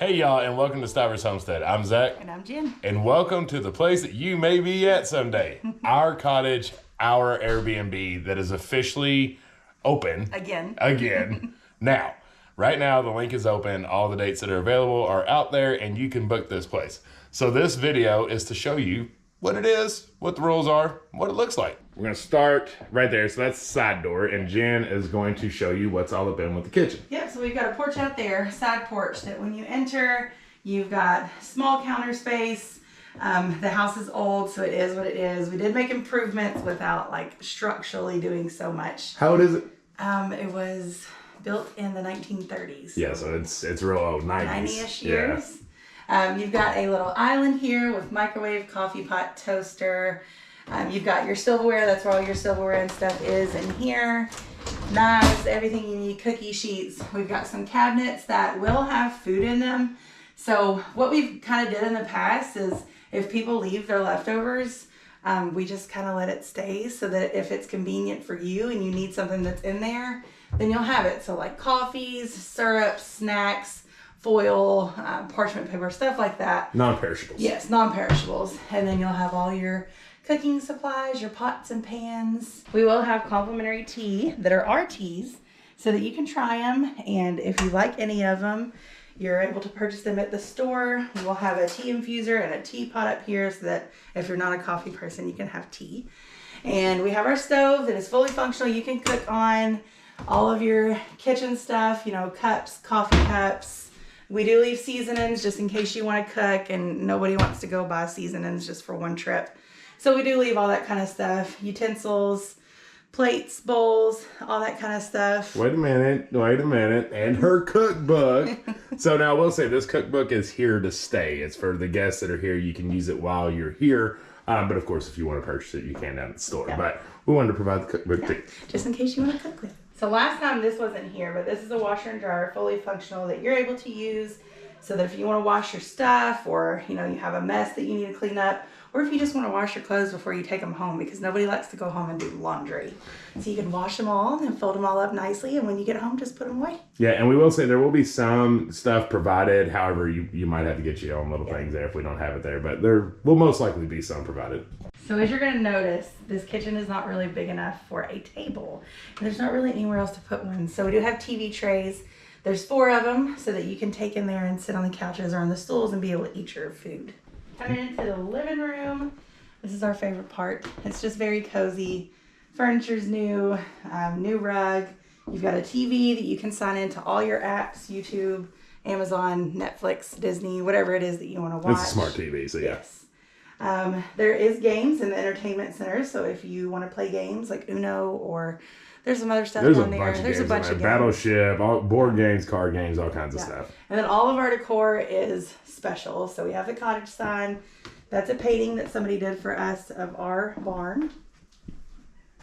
Hey y'all, and welcome to Stivers Homestead. I'm Zach. And I'm Jen. And welcome to the place that you may be at someday. Our cottage, our Airbnb that is officially open. Again. Now, right now the link is open. All the dates that are available are out there and you can book this place. So this video is to show you what it is, what the rules are, what it looks like. We're gonna start right there. So that's the side door, and Jen is going to show you what's all up in with the kitchen. Yep, so we've got a porch out there, side porch, that when you enter, you've got small counter space. The house is old, so it is what it is. We did make improvements without like structurally doing so much. How old is it? It was built in the 1930s. Yeah, so it's real old, 90s. 90-ish years. Yeah. You've got a little island here with microwave, coffee pot, toaster. You've got your silverware. That's where all your silverware and stuff is in here. Knives, everything you need, cookie sheets. We've got some cabinets that will have food in them. So what we've kind of did in the past is if people leave their leftovers, we just kind of let it stay so that if it's convenient for you and you need something that's in there, then you'll have it. So like coffees, syrups, snacks, foil, parchment paper, stuff like that. Non-perishables. Yes, non-perishables. And then you'll have all your cooking supplies, your pots and pans. We will have complimentary tea that are our teas so that you can try them. And if you like any of them, you're able to purchase them at the store. We will have a tea infuser and a teapot up here so that if you're not a coffee person, you can have tea. And we have our stove that is fully functional. You can cook on all of your kitchen stuff, you know, cups, coffee cups. We do leave seasonings just in case you want to cook and nobody wants to go buy seasonings just for one trip. So we do leave all that kind of stuff, utensils, plates, bowls, all that kind of stuff. Wait a minute. And her cookbook. So now I will say this cookbook is here to stay. It's for the guests that are here. You can use it while you're here. But of course, if you want to purchase it, you can down at the store. Yeah. But we wanted to provide the cookbook too. Just in case you want to cook with it. So last time this wasn't here, but this is a washer and dryer, fully functional, that you're able to use so that if you want to wash your stuff or, you know, you have a mess that you need to clean up, or if you just want to wash your clothes before you take them home, because nobody likes to go home and do laundry. So you can wash them all and fold them all up nicely, and when you get home, just put them away. Yeah, and we will say there will be some stuff provided. However, you might have to get your own little things there if we don't have it there, but there will most likely be some provided. So as you're going to notice, this kitchen is not really big enough for a table. And there's not really anywhere else to put one. So we do have TV trays. There's 4 of them so that you can take in there and sit on the couches or on the stools and be able to eat your food. Coming into the living room, this is our favorite part. It's just very cozy. Furniture's new, new rug. You've got a TV that you can sign into all your apps, YouTube, Amazon, Netflix, Disney, whatever it is that you want to watch. It's a smart TV, so yeah. Yes. There is games in the entertainment center, so if you want to play games like Uno or there's some other stuff down there. There's a bunch of games. Battleship, board games, card games, all kinds of stuff. And then all of our decor is special. So we have the cottage sign. That's a painting that somebody did for us of our barn.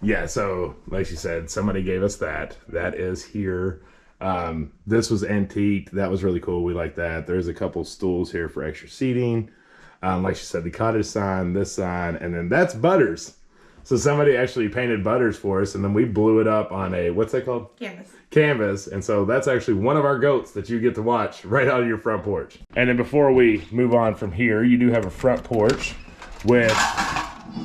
Yeah, so like she said, somebody gave us that. That is here. This was antique. That was really cool. We like that. There's a couple stools here for extra seating. Like she said, the cottage sign, this sign, and then that's Butters. So somebody actually painted Butters for us, and then we blew it up on a, what's that called? Canvas. And so that's actually one of our goats that you get to watch right out of your front porch. And then before we move on from here, you do have a front porch with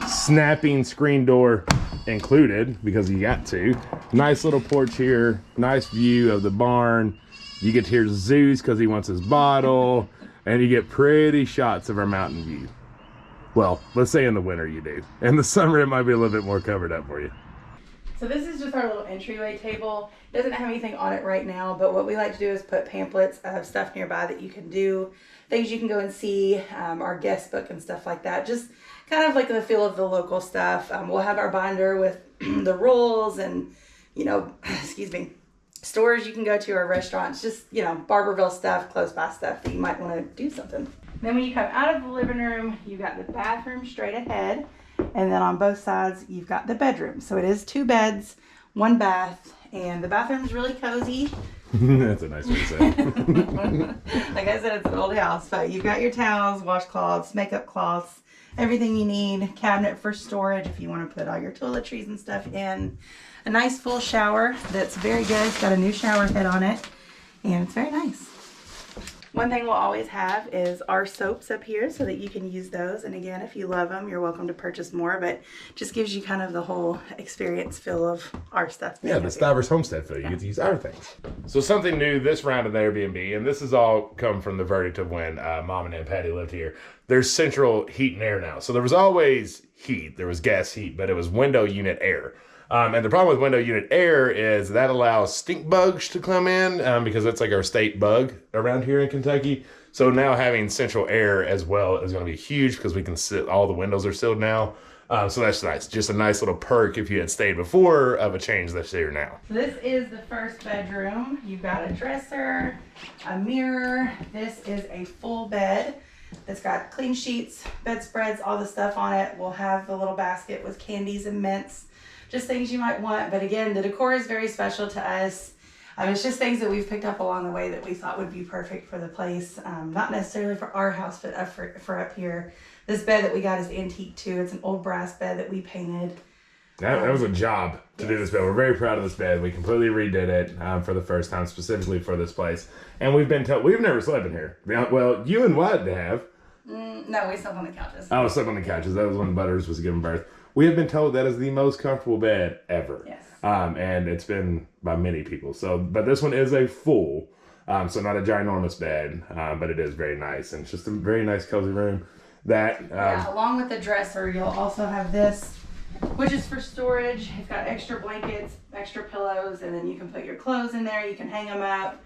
snapping screen door included, because you got to. Nice little porch here, nice view of the barn. You get to hear Zeus because he wants his bottle. And you get pretty shots of our mountain view. Well, let's say in the winter you do. In the summer, it might be a little bit more covered up for you. So this is just our little entryway table. It doesn't have anything on it right now, but what we like to do is put pamphlets of stuff nearby that you can do, things you can go and see, our guest book and stuff like that. Just kind of like the feel of the local stuff. We'll have our binder with the rules and, you know, excuse me, stores you can go to or restaurants, just, you know, Barbourville stuff, close by stuff that you might want to do something. Then when you come out of the living room, you've got the bathroom straight ahead, and then on both sides you've got the bedroom. So it is 2 beds, 1 bath, and the bathroom's really cozy. That's a nice way to say it. Like I said, it's an old house, but you've got your towels, washcloths, makeup cloths, everything you need, cabinet for storage if you want to put all your toiletries and stuff in. A nice full shower that's very good. It's got a new shower head on it, and it's very nice. One thing we'll always have is our soaps up here so that you can use those. And again, if you love them, you're welcome to purchase more, but just gives you kind of the whole experience feel of our stuff. Yeah, the Stivers Homestead feel. You get to use our things. So something new this round of the Airbnb, and this has all come from the verdict of when Mom and Aunt Patty lived here. There's central heat and air now. So there was always heat. There was gas heat, but it was window unit air. And the problem with window unit air is that allows stink bugs to come in because that's like our state bug around here in Kentucky. So now having central air as well is going to be huge because we can sit, all the windows are sealed now. So that's nice. Just a nice little perk if you had stayed before of a change that's here now. So this is the first bedroom. You've got a dresser, a mirror. This is a full bed. It's got clean sheets, bedspreads, all the stuff on it. We'll have the little basket with candies and mints. Just things you might want, but again, the decor is very special to us. It's just things that we've picked up along the way that we thought would be perfect for the place. Not necessarily for our house, but for up here. This bed that we got is antique too. It's an old brass bed that we painted. That was a job to do this bed. We're very proud of this bed. We completely redid it for the first time, specifically for this place. And we've been told, we've never slept in here. Well, you and Wyatt have. No, we slept on the couches. I slept on the couches. That was when Butters was giving birth. We have been told that is the most comfortable bed ever. Yes. And it's been by many people. So, but this one is a full, so not a ginormous bed, but it is very nice. And it's just a very nice, cozy room. That yeah, along with the dresser, you'll also have this, which is for storage. It's got extra blankets, extra pillows, and then you can put your clothes in there. You can hang them up.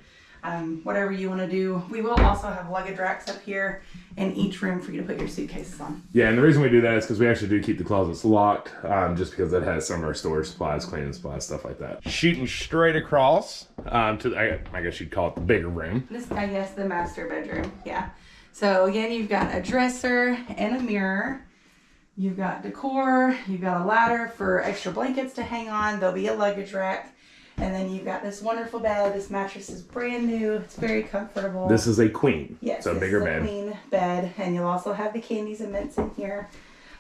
Whatever you want to do. We will also have luggage racks up here in each room for you to put your suitcases on. Yeah, and the reason we do that is because we actually do keep the closets locked, just because it has some of our storage supplies, cleaning supplies, stuff like that. Shooting straight across to, I guess you'd call it the bigger room. This, I guess, the master bedroom. Yeah. So again, you've got a dresser and a mirror. You've got decor. You've got a ladder for extra blankets to hang on. There'll be a luggage rack. And then you've got this wonderful bed. This mattress is brand new. It's very comfortable. This is a queen. Yes, so a bigger bed. Queen bed. And you'll also have the candies and mints in here.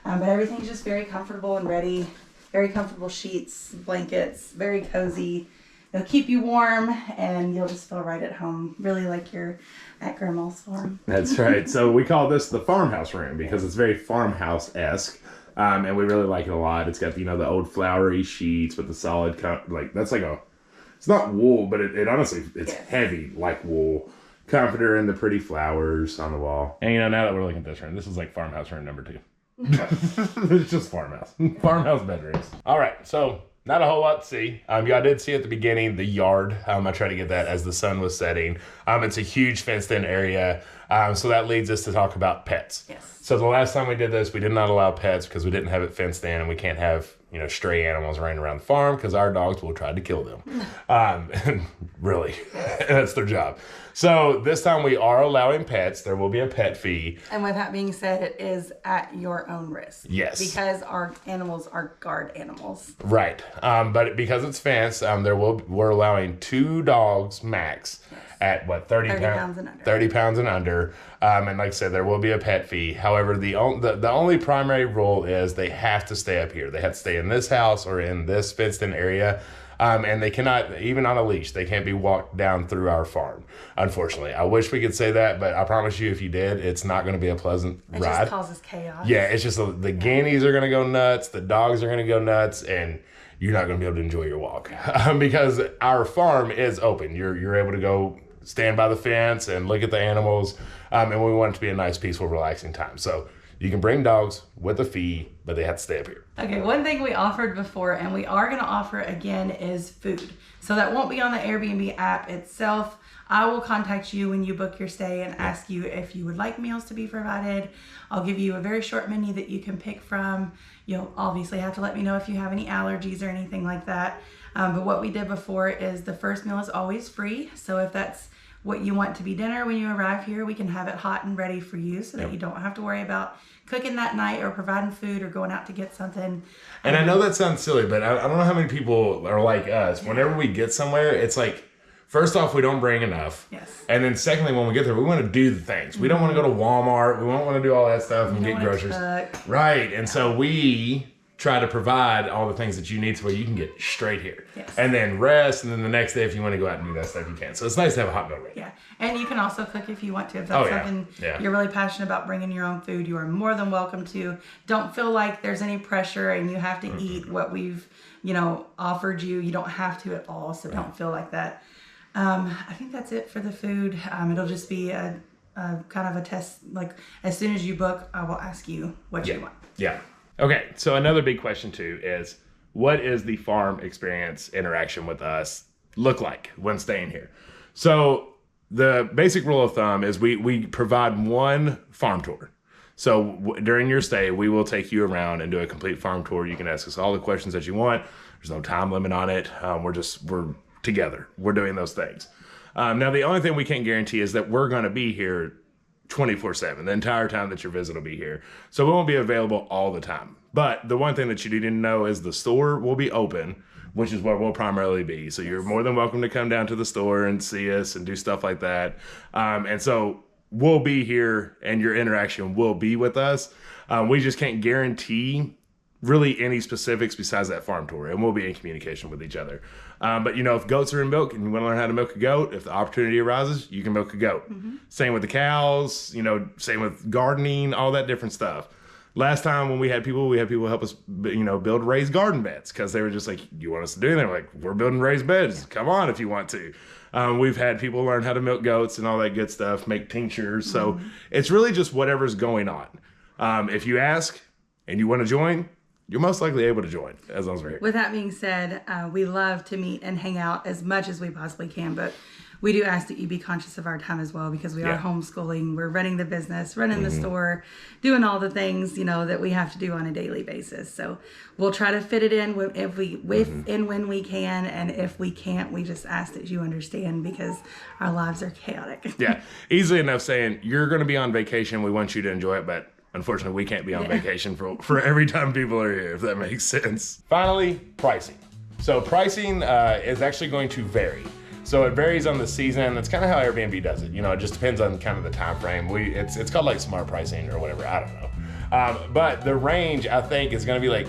But everything's just very comfortable and ready. Very comfortable sheets, blankets, very cozy. It'll keep you warm and you'll just feel right at home. Really like you're at Grandma's farm. That's right. So we call this the farmhouse room because it's very farmhouse-esque. And we really like it a lot. It's got, the old flowery sheets with the solid, that's like a, it's not wool, but it honestly, it's heavy like wool. Comforter and the pretty flowers on the wall. And now that we're looking at this room, this is like farmhouse room number 2. It's just farmhouse. Farmhouse bedrooms. All right, so not a whole lot to see. Y'all did see at the beginning the yard. I tried to get that as the sun was setting. It's a huge fenced-in area. So that leads us to talk about pets. Yes. So the last time we did this, we did not allow pets because we didn't have it fenced in, and we can't have stray animals running around the farm because our dogs will try to kill them. Really, that's their job. So this time we are allowing pets. There will be a pet fee. And with that being said, it is at your own risk. Yes. Because our animals are guard animals. Right. But because it's fenced, we're allowing 2 dogs max. Yes. At what, 30 pounds and under. 30 pounds and under. And like I said, there will be a pet fee. However, the only primary rule is they have to stay up here. They have to stay in this house or in this fenced-in area. And they cannot, even on a leash, they can't be walked down through our farm, unfortunately. I wish we could say that, but I promise you if you did, it's not going to be a pleasant ride. It just causes chaos. Yeah, it's just the guineas are going to go nuts, the dogs are going to go nuts, and you're not going to be able to enjoy your walk. Because our farm is open. You're able to go stand by the fence and look at the animals, and we want it to be a nice, peaceful, relaxing time. So you can bring dogs with a fee, but they have to stay up here. Okay, one thing we offered before, and we are going to offer again, is food. So that won't be on the Airbnb app itself. I will contact you when you book your stay and ask you if you would like meals to be provided. I'll give you a very short menu that you can pick from. You'll obviously have to let me know if you have any allergies or anything like that. But what we did before is the first meal is always free. So if that's what you want to be dinner when you arrive here, we can have it hot and ready for you so that you don't have to worry about cooking that night or providing food or going out to get something. And I know that sounds silly, but I don't know how many people are like us. Whenever we get somewhere, it's like, first off, we don't bring enough. Yes. And then secondly, when we get there, we want to do the things. We don't want to go to Walmart. We don't want to do all that stuff and get groceries. Cook. Right. And so we try to provide all the things that you need to where you can get straight here. Yes. And then rest, and then the next day if you want to go out and do that stuff, you can. So it's nice to have a hot meal ready. Yeah, and you can also cook if you want to. If that's something you're really passionate about, bringing your own food, you are more than welcome to. Don't feel like there's any pressure and you have to eat what we've, offered you. You don't have to at all, so don't feel like that. I think that's it for the food. It'll just be a kind of a test. Like as soon as you book, I will ask you what you want. Yeah. Okay, so another big question too is, what is the farm experience interaction with us look like when staying here? So the basic rule of thumb is we provide one farm tour. So during your stay, we will take you around and do a complete farm tour. You can ask us all the questions that you want. There's no time limit on it. We're together. We're doing those things. Now, the only thing we can't guarantee is that we're going to be here 24/7. The entire time that your visit will be here. So we won't be available all the time. But the one thing that you need to know is the store will be open, which is where we'll primarily be. So you're more than welcome to come down to the store and see us and do stuff like that. And so we'll be here and your interaction will be with us. We just can't guarantee really any specifics besides that farm tour, and we'll be in communication with each other. But if goats are in milk and you want to learn how to milk a goat, if the opportunity arises, you can milk a goat. Same with the cows, same with gardening, all that different stuff. Last time when we had people help us, build raised garden beds because they were just like, you want us to do anything? We're like, we're building raised beds. Come on if you want to. We've had people learn how to milk goats and all that good stuff, make tinctures. So it's really just whatever's going on. If you ask and you want to join, you're most likely able to join as long as we're here. With that being said, we love to meet and hang out as much as we possibly can, but we do ask that you be conscious of our time as well because we are homeschooling. We're running the business, running the store, doing all the things, that we have to do on a daily basis. So we'll try to fit it in when we can. And if we can't, we just ask that you understand because our lives are chaotic. Yeah. Easily enough saying you're going to be on vacation. We want you to enjoy it, but unfortunately, we can't be on vacation for every time people are here, if that makes sense. Finally, pricing. So pricing is actually going to vary. So it varies on the season. That's kind of how Airbnb does it. It just depends on kind of the time frame. It's called like smart pricing or whatever. I don't know. But the range, I think, is going to be like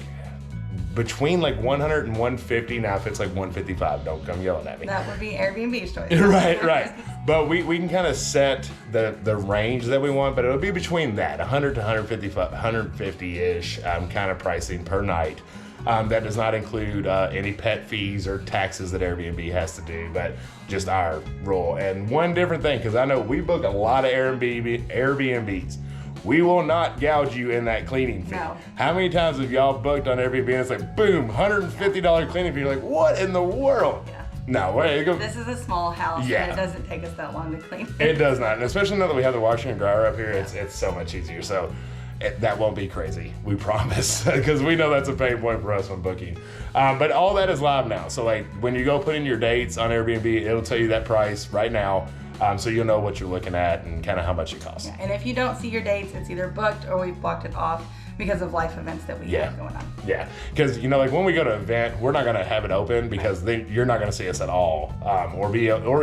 between like 100 and 150. Now, if it's like 155, don't come yelling at me. That would be Airbnb's choice. Right. But we can kind of set the range that we want, but it'll be between that 100 to 150-ish kind of pricing per night. That does not include any pet fees or taxes that Airbnb has to do, but just our rule. And one different thing, because I know we book a lot of Airbnbs. We will not gouge you in that cleaning fee. No. How many times have y'all booked on Airbnb and it's like, boom, $150 cleaning fee? You're like, what in the world? Yeah. No, wait. This is a small house, and it doesn't take us that long to clean. It does not, and especially now that we have the washer and dryer up here, it's so much easier. So that won't be crazy, we promise, because we know that's a pain point for us when booking. But all that is live now. So like when you go put in your dates on Airbnb, it'll tell you that price right now. So you'll know what you're looking at and kind of how much it costs. Yeah, and if you don't see your dates, it's either booked or we've blocked it off because of life events that we have going on. Yeah, because like when we go to an event, we're not gonna have it open because you're not gonna see us at all, or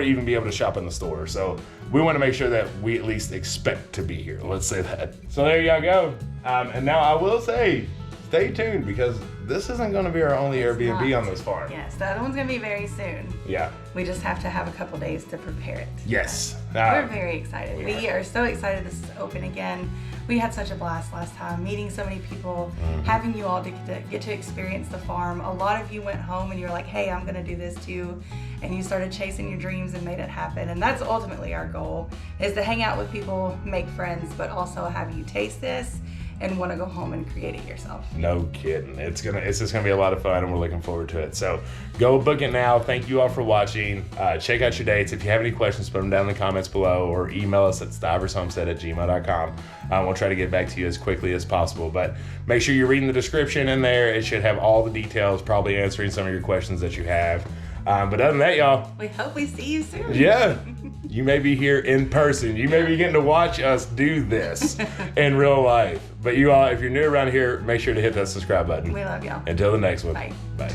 even be able to shop in the store. So we want to make sure that we at least expect to be here. Let's say that. So there y'all go. And now I will say, stay tuned because this isn't going to be our only Airbnb on this farm. Yes, the other one's going to be very soon. Yeah. We just have to have a couple days to prepare it. Yes. We're very excited. We are so excited this is open again. We had such a blast last time, meeting so many people, having you all to get to experience the farm. A lot of you went home and you were like, hey, I'm going to do this too. And you started chasing your dreams and made it happen. And that's ultimately our goal, is to hang out with people, make friends, but also have you taste this and want to go home and create it yourself. No kidding. It's just gonna be a lot of fun and we're looking forward to it. So go book it now. Thank you all for watching. Check out your dates. If you have any questions, put them down in the comments below or email us at stivershomestead@gmail.com. We'll try to get back to you as quickly as possible, but make sure you're reading the description in there. It should have all the details, probably answering some of your questions that you have. But other than that, y'all, we hope we see you soon. Yeah. You may be here in person. You may be getting to watch us do this in real life. But you all, if you're new around here, make sure to hit that subscribe button. We love y'all. Until the next one. Bye. Bye.